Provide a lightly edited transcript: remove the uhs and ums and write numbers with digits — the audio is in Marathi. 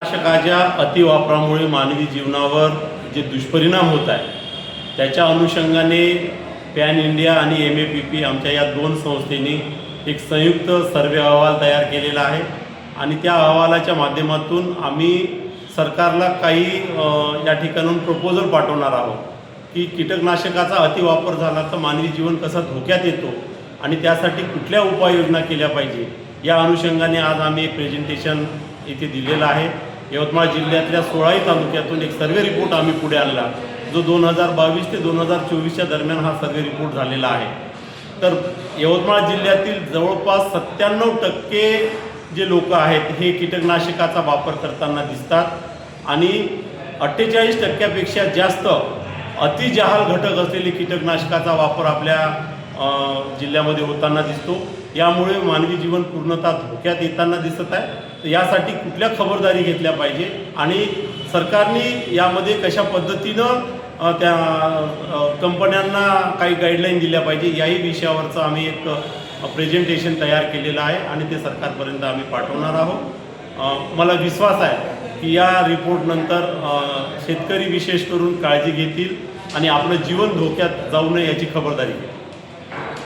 कीटकनाशकाच्या अतिवापरामुळे मानवी जीवनावर जे दुष्परिणाम होत आहे त्याच्या अनुषंगाने पॅन इंडिया आणि MAPP आमच्या या दोन संस्थेने एक संयुक्त सर्वे अहवाल तयार केलेला आहे आणि त्या अहवालाच्या माध्यमातून आम्ही सरकारला काही या ठिकाणून प्रपोजल पाठवणार आहोत की कीटकनाशकाचा अतिवापर झाला तर मानवी जीवन कसं धोक्यात येतो आणि त्यासाठी कुठल्या उपाययोजना केल्या पाहिजे या अनुषंगाने आज आम्ही एक प्रेझेंटेशन इथे दिलेलं आहे। यवतमाळ जिल्ह्यातल्या 16ही तालुक्यातून एक सर्वे रिपोर्ट आम्ही पुढे आणला जो 2022 ते 2024च्या दरम्यान हा सर्वे रिपोर्ट झालेला आहे। तर यवतमाळ जिल्ह्यातील जवळपास 97% जे लोक आहेत हे कीटकनाशकाचा वापर करताना दिसतात आणि 48%पेक्षा जास्त अतिजहाल घटक असलेले कीटकनाशकाचा वापर आपल्या जिल्ह्यामध्ये होताना दिसतो। यामुळे मानवी जीवन पूर्णतः धोक्यात येताना दिसत आहे। तर यासाठी कुठल्या खबरदारी घेतल्या पाहिजे आणि सरकारने यामध्ये कशा पद्धतीनं त्या कंपन्यांना काही गाईडलाईन दिल्या पाहिजे याही विषयावरचं आम्ही एक प्रेझेंटेशन तयार केलेलं आहे आणि ते सरकारपर्यंत आम्ही पाठवणार आहोत। मला विश्वास आहे की या रिपोर्टनंतर शेतकरी विशेष करून काळजी घेतील आणि आपलं जीवन धोक्यात जाऊ नये याची खबरदारी घेतील।